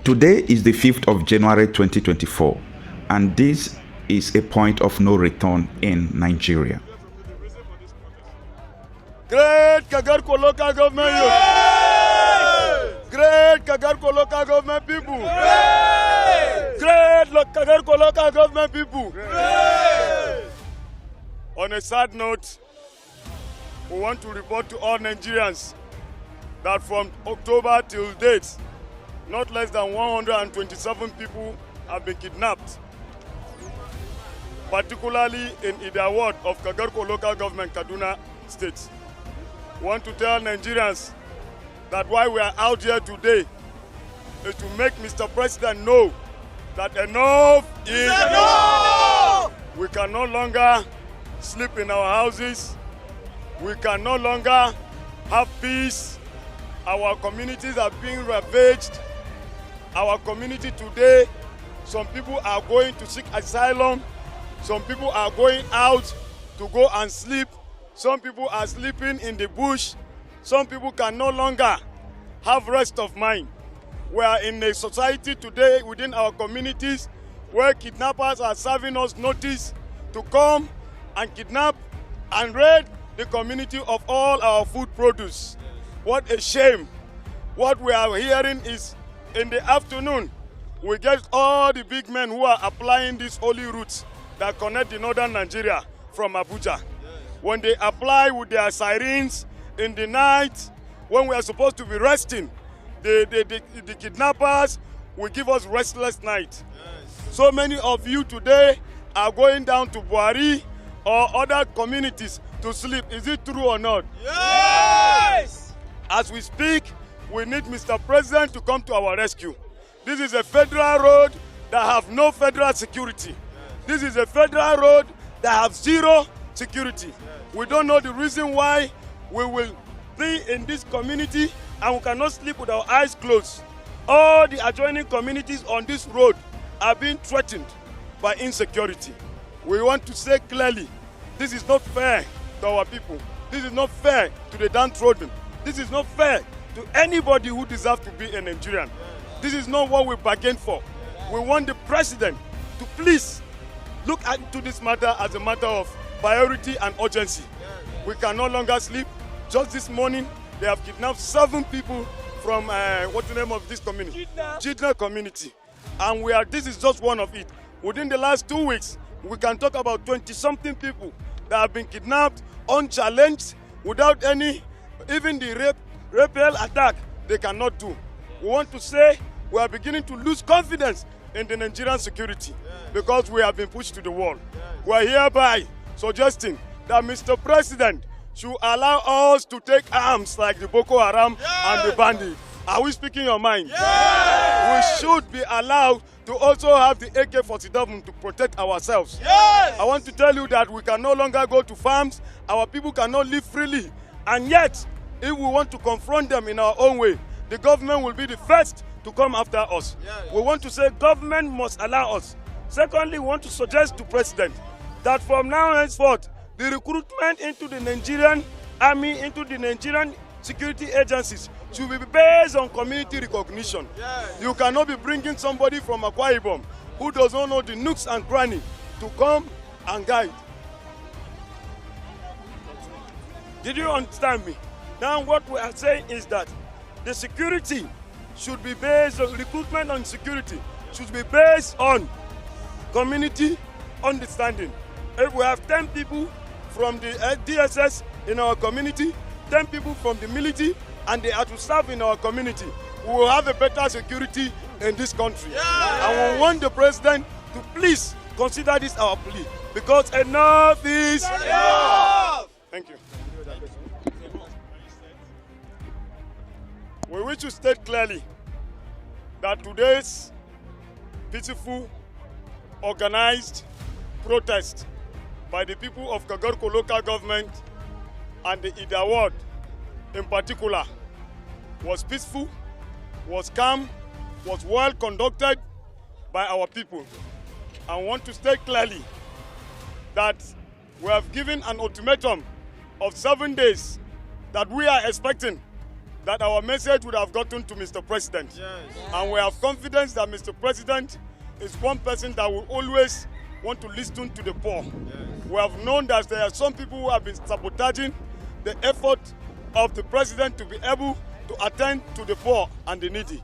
Today is the 5th of January 2024, and this is a point of no return in Nigeria. Great Kagarko local government youth. Great Kagarko local government people. Great Kagarko local government people. On a sad note, we want to report to all Nigerians that from October till date, not less than 127 people have been kidnapped, particularly in Ida ward of Kagarko local government, Kaduna State. We want to tell Nigerians that why we are out here today is to make Mr. President know that enough is enough. We can no longer sleep in our houses. We can no longer have peace. Our communities are being ravaged. Our community today, some people are going to seek asylum. Some people are going out to go and sleep. Some people are sleeping in the bush. Some people can no longer have rest of mind. We are in a society today within our communities where kidnappers are serving us notice to come and kidnap and raid the community of all our food produce. What a shame. What we are hearing is in the afternoon, we get all the big men who are applying these holy routes that connect the northern Nigeria from Abuja. When they apply with their sirens in the night, when we are supposed to be resting, the kidnappers will give us restless night. So many of you today are going down to Buhari or other communities to sleep. Is it true or not? Yes! As we speak, we need Mr. President to come to our rescue. This is a federal road that have no federal security. This is a federal road that have zero security. We don't know the reason why we will be in this community and we cannot sleep with our eyes closed. All the adjoining communities on this road are being threatened by insecurity. We want to say clearly, this is not fair to our people. This is not fair to the downtrodden. This is not fair to anybody who deserves to be a Nigerian. This is not what we bargained for. We want the president to please look into this matter as a matter of priority and urgency. We can no longer sleep. Just this morning, they have kidnapped 7 people from, what's the name of this community? Jidna community. And this is just one of it. Within the last 2 weeks, we can talk about 20-something people that have been kidnapped, unchallenged, without any, even the repel attack, they cannot do. We want to say we are beginning to lose confidence in the Nigerian security because we have been pushed to the wall. We are hereby suggesting that Mr. President should allow us to take arms like the Boko Haram and the bandits. Are we speaking your mind? Yes! We should be allowed to also have the AK-47 to protect ourselves. Yes! I want to tell you that we can no longer go to farms. Our people cannot live freely. And yet, if we want to confront them in our own way, the government will be the first to come after us. We want to say government must allow us. Secondly, we want to suggest to President that from now henceforth, the recruitment into the Nigerian army, into the Nigerian security agencies should be based on community recognition. You cannot be bringing somebody from Akwa Ibom who does not know the nooks and crannies to come and guide. Did you understand me? Now what we are saying is that the security should be based on recruitment and security should be based on community understanding. If we have 10 people from the DSS in our community, 10 people from the military, and they are to serve in our community, we will have a better security in this country. And we want the president to please consider this our plea, because enough is enough. Thank you. We wish to state clearly that today's peaceful, organized protest by the people of Kagarko local government and the Ida ward in particular was peaceful, was calm, was well conducted by our people. I want to state clearly that we have given an ultimatum of 7 days that we are expecting that our message would have gotten to Mr. President. Yes. And we have confidence that Mr. President is one person that will always want to listen to the poor. Yes. We have known that there are some people who have been sabotaging the effort of the president to be able to attend to the poor and the needy. Yes.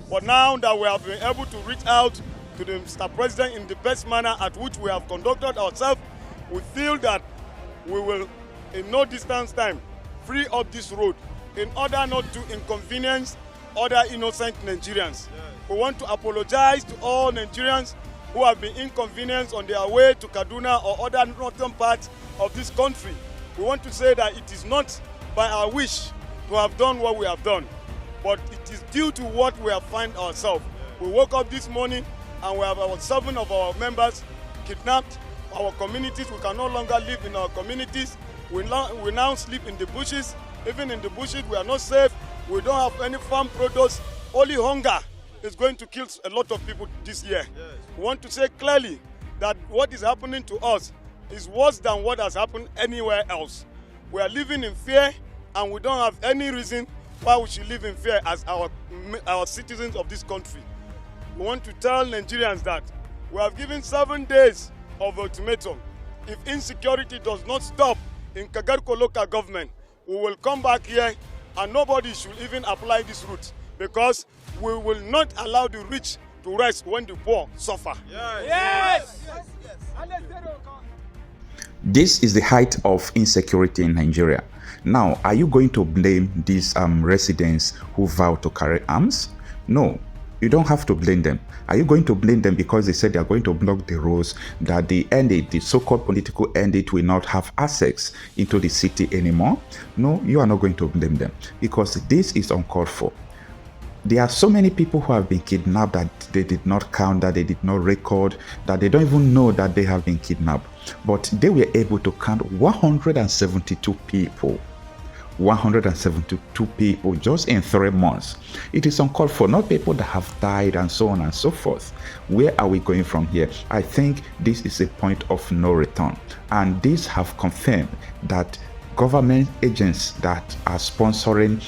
But now that we have been able to reach out to the Mr. President in the best manner at which we have conducted ourselves, we feel that we will, in no distance time, free up this road in order not to inconvenience other innocent Nigerians. Yes. We want to apologize to all Nigerians who have been inconvenienced on their way to Kaduna or other northern parts of this country. We want to say that it is not by our wish to have done what we have done, but it is due to what we have found ourselves. We woke up this morning and we have 7 of our members kidnapped. Our communities, we can no longer live in our communities. We now sleep in the bushes. Even in the bushes, we are not safe. We don't have any farm produce. Only hunger is going to kill a lot of people this year. Yes. We want to say clearly that what is happening to us is worse than what has happened anywhere else. We are living in fear, and we don't have any reason why we should live in fear as our citizens of this country. We want to tell Nigerians that we have given 7 days of ultimatum. If insecurity does not stop in Kagarko local government, we will come back here and nobody should even apply this route, because we will not allow the rich to rest when the poor suffer. Yes. Yes. Yes. This is the height of insecurity in Nigeria. Now, are you going to blame these residents who vow to carry arms? No, you don't have to blame them. Are you going to blame them because they said they are going to block the roads, that the so-called political ended will not have access into the city anymore? No, you are not going to blame them, because this is uncalled for. There are so many people who have been kidnapped that they did not count, that they did not record, that they don't even know that they have been kidnapped. But they were able to count 172 people. 172 people just in 3 months. It is uncalled for, not people that have died and so on and so forth. Where are we going from here? I think this is a point of no return. And these have confirmed that government agents that are sponsoring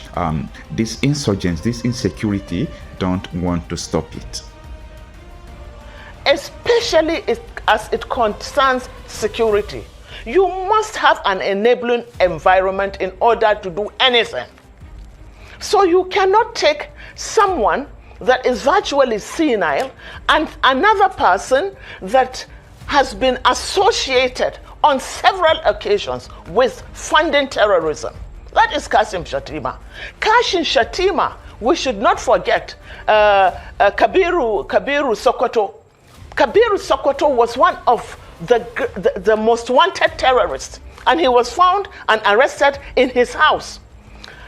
these insurgents, this insecurity, don't want to stop it. Especially as it concerns security. You must have an enabling environment in order to do anything. So you cannot take someone that is virtually senile and another person that has been associated on several occasions with funding terrorism. That is Kashim Shettima. Kashim Shettima, we should not forget Kabiru Sokoto. Kabiru Sokoto was one of the most wanted terrorists, and he was found and arrested in his house.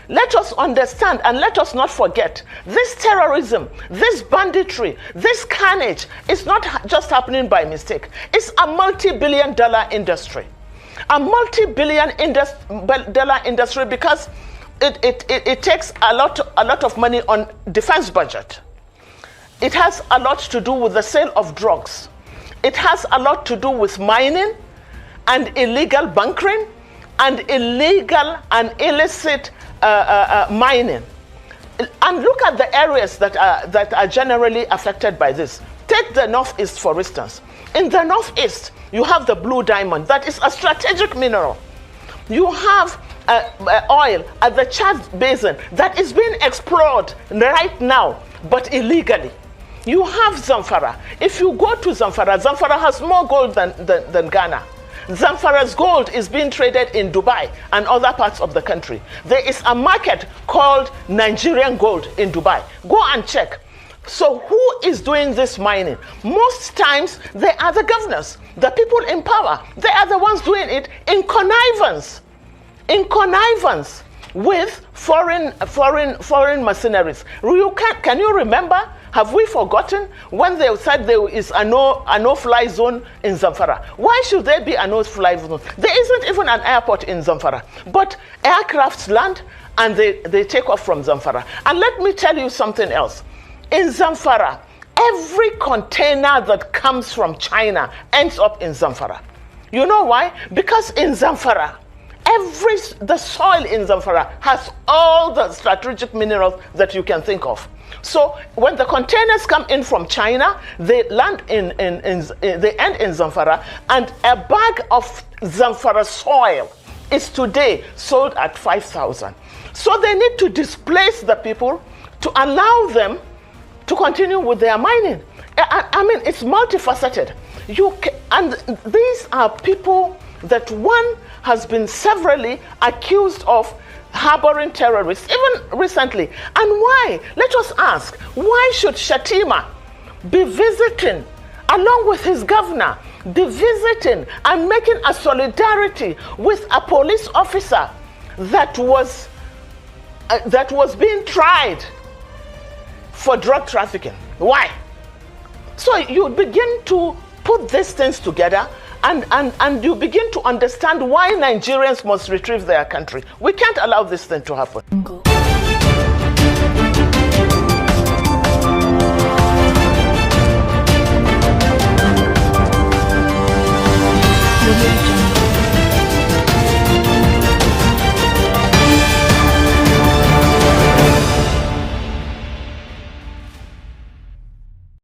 Let us understand and let us not forget, this terrorism, this banditry, this carnage is not just happening by mistake. It's a multi-billion-dollar industry. A multi-billion-dollar industry because it takes a lot of money on defense budget. It has a lot to do with the sale of drugs. It has a lot to do with mining and illegal bunkering and illegal and illicit mining. And look at the areas that are generally affected by this. Take the Northeast, for instance. In the Northeast, you have the blue diamond. That is a strategic mineral. You have oil at the Chad Basin that is being explored right now, but illegally. You have Zamfara. If you go to Zamfara, Zamfara has more gold than Ghana. Zamfara's gold is being traded in Dubai and other parts of the country. There is a market called Nigerian gold in Dubai. Go and check. So who is doing this mining? Most times they are the governors, the people in power. They are the ones doing it in connivance with foreign mercenaries. Can you remember? Have we forgotten when they said there is a no-fly zone in Zamfara? Why should there be a no-fly zone? There isn't even an airport in Zamfara, but aircrafts land and they take off from Zamfara. And let me tell you something else. In Zamfara, every container that comes from China ends up in Zamfara. You know why? Because in Zamfara, the soil in Zamfara has all the strategic minerals that you can think of. So when the containers come in from China, they land they end in Zamfara, and a bag of Zamfara soil is today sold at 5,000. So they need to displace the people to allow them to continue with their mining. I mean, it's multifaceted. And these are people that one has been severally accused of harboring terrorists, even recently. And why? Let us ask, why should Shatima be visiting, along with his governor, be visiting and making a solidarity with a police officer that was being tried for drug trafficking? Why? So you begin to put these things together, and you begin to understand why Nigerians must retrieve their country. We can't allow this thing to happen.